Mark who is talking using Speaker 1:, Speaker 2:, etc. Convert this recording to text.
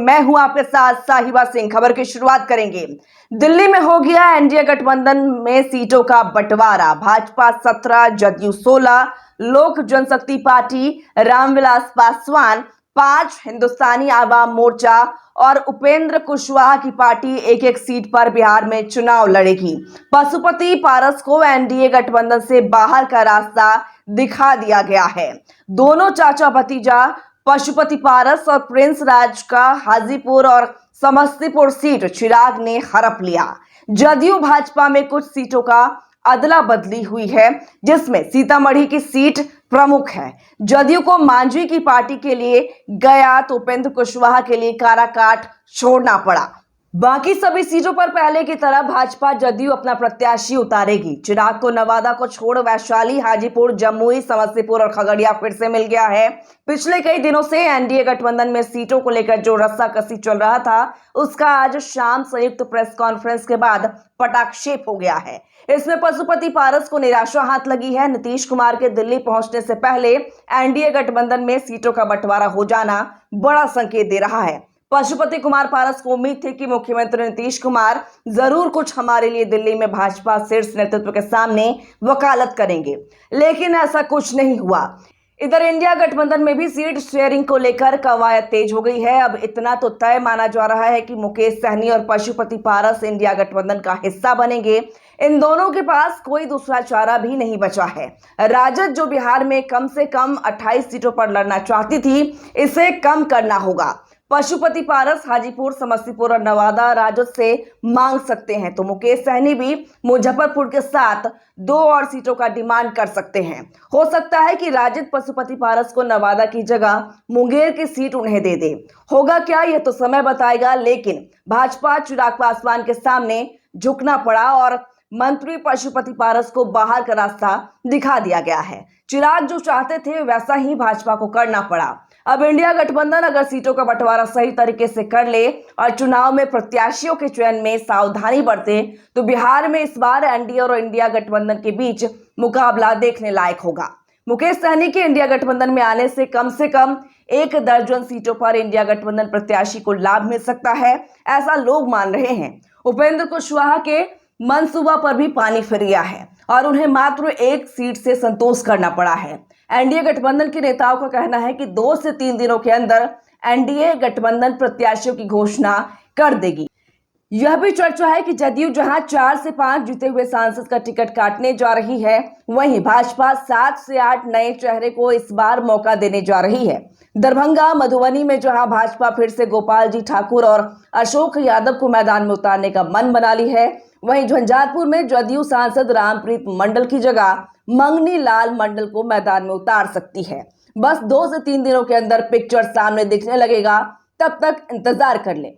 Speaker 1: मैं हूं आपके साथ साहिबा सिंह। खबर की शुरुआत करेंगे। दिल्ली में हो गया एनडीए गठबंधन में सीटों का बंटवारा। भाजपा 17, जदयू 16, लोक जनशक्ति पार्टी, रामविलास पासवान 5, हिंदुस्तानी आवाम मोर्चा और उपेंद्र कुशवाहा की पार्टी एक एक सीट पर बिहार में चुनाव लड़ेगी। पशुपति पारस को एनडीए गठबंधन से बाहर का रास्ता दिखा दिया गया है। दोनों चाचा भतीजा पशुपति पारस और प्रिंस राज का हाजीपुर और समस्तीपुर सीट चिराग ने हड़प लिया। जदयू भाजपा में कुछ सीटों का अदला बदली हुई है, जिसमें सीतामढ़ी की सीट प्रमुख है। जदयू को मांझी की पार्टी के लिए गया तो उपेंद्र कुशवाहा के लिए काराकाट छोड़ना पड़ा। बाकी सभी सीटों पर पहले की तरह भाजपा जदयू अपना प्रत्याशी उतारेगी। चिराग को नवादा को छोड़ वैशाली, हाजीपुर, जमुई, समस्तीपुर और खगड़िया फिर से मिल गया है। पिछले कई दिनों से एनडीए गठबंधन में सीटों को लेकर जो रस्साकसी चल रहा था, उसका आज शाम संयुक्त प्रेस कॉन्फ्रेंस के बाद पटाक्षेप हो गया है। इसमें पशुपति पारस को निराशा हाथ लगी है। नीतीश कुमार के दिल्ली पहुंचने से पहले एनडीए गठबंधन में सीटों का बंटवारा हो जाना बड़ा संकेत दे रहा है। पशुपति कुमार पारस को उम्मीद थी कि मुख्यमंत्री नीतीश कुमार जरूर कुछ हमारे लिए दिल्ली में भाजपा शीर्ष नेतृत्व के सामने वकालत करेंगे, लेकिन ऐसा कुछ नहीं हुआ। इधर इंडिया गठबंधन में भी सीट शेयरिंग को लेकर कवायद तेज हो गई है। अब इतना तो तय माना जा रहा है कि मुकेश सहनी और पशुपति पारस इंडिया गठबंधन का हिस्सा बनेंगे। इन दोनों के पास कोई दूसरा चारा भी नहीं बचा है। राजद जो बिहार में कम से कम 28 सीटों पर लड़ना चाहती थी, इसे कम करना होगा। पशुपति पारस हाजीपुर, समस्तीपुर और नवादा राजद से मांग सकते हैं, तो मुकेश सहनी भी मुजफ्फरपुर के साथ 2 और सीटों का डिमांड कर सकते हैं। हो सकता है कि राजद पशुपति पारस को नवादा की जगह मुंगेर की सीट उन्हें दे दे। होगा क्या, यह तो समय बताएगा, लेकिन भाजपा चिराग पासवान के सामने झुकना पड़ा और मंत्री पशुपति पारस को बाहर का रास्ता दिखा दिया गया है। चिराग जो चाहते थे वैसा ही भाजपा को करना पड़ा। अब इंडिया गठबंधन अगर सीटों का बंटवारा सही तरीके से कर ले और चुनाव में प्रत्याशियों के चयन में सावधानी बरते, तो बिहार में इस बार एनडीए और इंडिया गठबंधन के बीच मुकाबला देखने लायक होगा। मुकेश सहनी के इंडिया गठबंधन में आने से कम 1 दर्जन सीटों पर इंडिया गठबंधन प्रत्याशी को लाभ मिल सकता है, ऐसा लोग मान रहे हैं। उपेंद्र कुशवाहा के मंसूबा पर भी पानी फिर गया है और उन्हें मात्र 1 सीट से संतोष करना पड़ा है। एनडीए गठबंधन के नेताओं का कहना है कि 2 से 3 दिनों के अंदर एनडीए गठबंधन प्रत्याशियों की घोषणा कर देगी। यह भी चर्चा है कि जदयू जहां 4 से 5 जीते हुए सांसद का टिकट काटने जा रही है, वहीं भाजपा 7 से 8 नए चेहरे को इस बार मौका देने जा रही है। दरभंगा, मधुबनी में जहां भाजपा फिर से गोपाल जी ठाकुर और अशोक यादव को मैदान में उतारने का मन बना ली है, वहीं झंझारपुर में जदयू सांसद रामप्रीत मंडल की जगह मंगनी लाल मंडल को मैदान में उतार सकती है। बस 2 से 3 दिनों के अंदर पिक्चर सामने दिखने लगेगा, तब तक इंतजार कर लें।